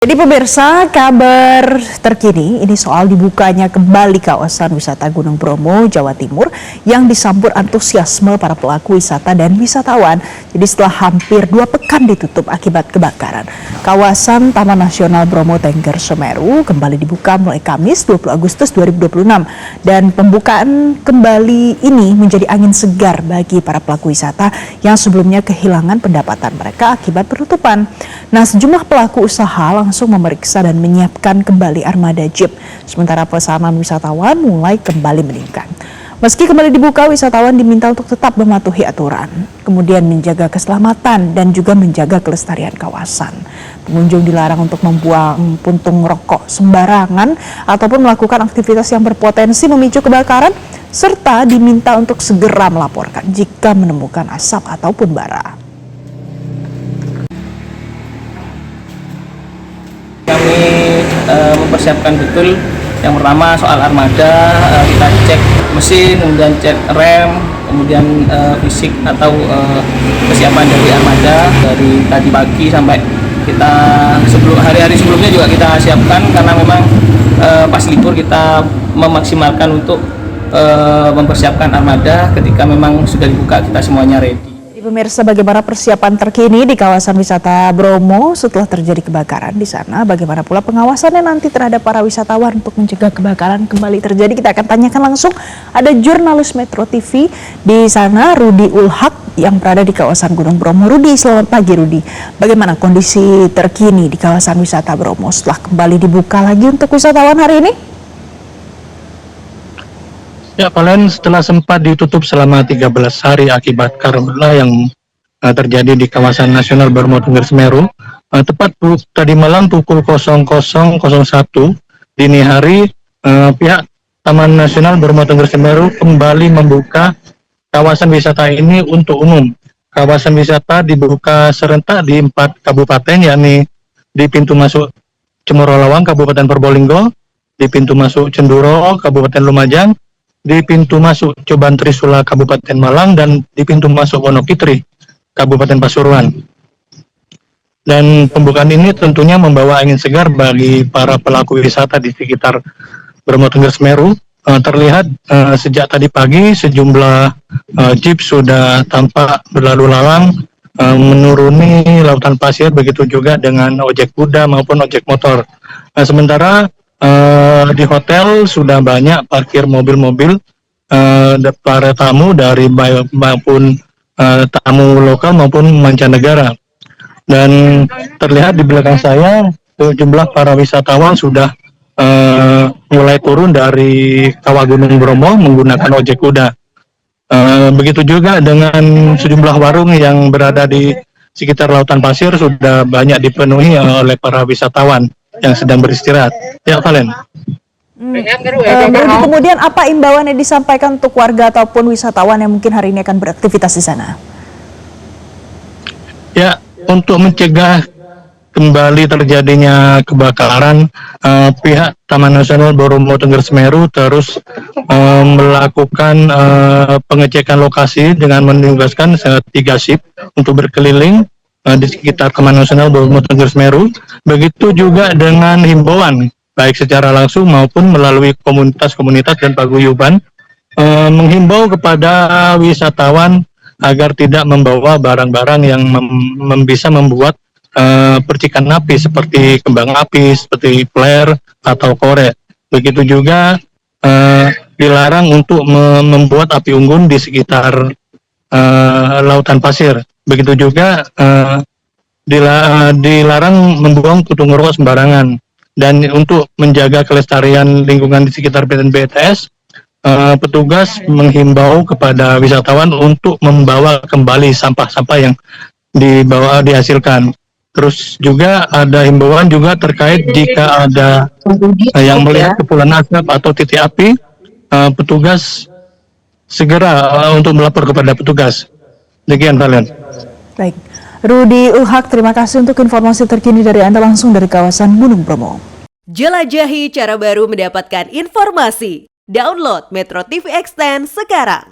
Jadi pemirsa, kabar terkini ini soal dibukanya kembali kawasan wisata Gunung Bromo, Jawa Timur yang disambut antusiasme para pelaku wisata dan wisatawan. Jadi setelah hampir 2 pekan ditutup akibat kebakaran, kawasan Taman Nasional Bromo Tengger Semeru kembali dibuka mulai Kamis 20 Agustus 2026. Dan pembukaan kembali ini menjadi angin segar bagi para pelaku wisata yang sebelumnya kehilangan pendapatan mereka akibat penutupan. Nah, sejumlah pelaku usaha langsung memeriksa dan menyiapkan kembali armada jeep. Sementara pesanan wisatawan mulai kembali meningkat. Meski kembali dibuka, wisatawan diminta untuk tetap mematuhi aturan, kemudian menjaga keselamatan dan juga menjaga kelestarian kawasan. Pengunjung dilarang untuk membuang puntung rokok sembarangan ataupun melakukan aktivitas yang berpotensi memicu kebakaran, serta diminta untuk segera melaporkan jika menemukan asap ataupun bara. Kami mempersiapkan betul. Yang pertama soal armada, kita cek mesin, kemudian cek rem, kemudian fisik atau kesiapan dari armada dari tadi pagi sampai kita hari-hari sebelumnya juga kita siapkan, karena memang pas libur kita memaksimalkan untuk mempersiapkan armada. Ketika memang sudah dibuka, kita semuanya ready. Pemirsa, bagaimana persiapan terkini di kawasan wisata Bromo setelah terjadi kebakaran di sana? Bagaimana pula pengawasannya nanti terhadap para wisatawan untuk mencegah kebakaran kembali terjadi? Kita akan tanyakan langsung. Ada jurnalis Metro TV di sana, Rudi Ulhak, yang berada di kawasan Gunung Bromo. Rudi, selamat pagi Rudi. Bagaimana kondisi terkini di kawasan wisata Bromo setelah kembali dibuka lagi untuk wisatawan hari ini? Ya, Valen, setelah sempat ditutup selama 13 hari akibat karhutla yang terjadi di kawasan nasional Bromo Tengger Semeru, tepat tadi malam pukul 00.01 dini hari, pihak Taman Nasional Bromo Tengger Semeru kembali membuka kawasan wisata ini untuk umum. Kawasan wisata dibuka serentak di 4 kabupaten, yakni di pintu masuk Cemoro-Lawang, Kabupaten Probolinggo, di pintu masuk Cenduro, Kabupaten Lumajang, di pintu masuk Coban Trisula, Kabupaten Malang, dan di pintu masuk Wonokitri, Kabupaten Pasuruan. Dan pembukaan ini tentunya membawa angin segar bagi para pelaku wisata di sekitar Bromo Tengger Semeru. Terlihat sejak tadi pagi sejumlah jeep sudah tampak berlalu lalang menuruni lautan pasir, begitu juga dengan ojek kuda maupun ojek motor. Sementara di hotel sudah banyak parkir mobil-mobil para tamu dari maupun tamu lokal maupun mancanegara. Dan terlihat di belakang saya jumlah para wisatawan sudah mulai turun dari kawah Gunung Bromo menggunakan ojek kuda. Begitu juga dengan sejumlah warung yang berada di sekitar lautan pasir sudah banyak dipenuhi oleh para wisatawan yang sedang beristirahat. Ya, Valen. Kemudian apa imbauan yang disampaikan untuk warga ataupun wisatawan yang mungkin hari ini akan beraktivitas di sana? Ya, untuk mencegah kembali terjadinya kebakaran, pihak Taman Nasional Bromo Tengger Semeru terus melakukan pengecekan lokasi dengan menugaskan 3 shift untuk berkeliling di sekitar Taman Nasional Bromo Tengger Semeru. Begitu juga dengan himbauan baik secara langsung maupun melalui komunitas-komunitas dan paguyuban, menghimbau kepada wisatawan agar tidak membawa barang-barang yang bisa membuat percikan api seperti kembang api, seperti flare atau korek. Begitu juga dilarang untuk membuat api unggun di sekitar lautan pasir. Begitu juga dilarang membuang puntung rokok sembarangan. Dan untuk menjaga kelestarian lingkungan di sekitar BTS, petugas menghimbau kepada wisatawan untuk membawa kembali sampah-sampah yang dihasilkan. Terus juga ada himbauan juga terkait jika ada yang melihat kepulan asap atau titik api, petugas segera untuk melapor kepada petugas. Demikian, Valen. Baik, Rudi Ulhak, terima kasih untuk informasi terkini dari Anda langsung dari kawasan Gunung Bromo. Jelajahi cara baru mendapatkan informasi. Download Metro TV Extend sekarang.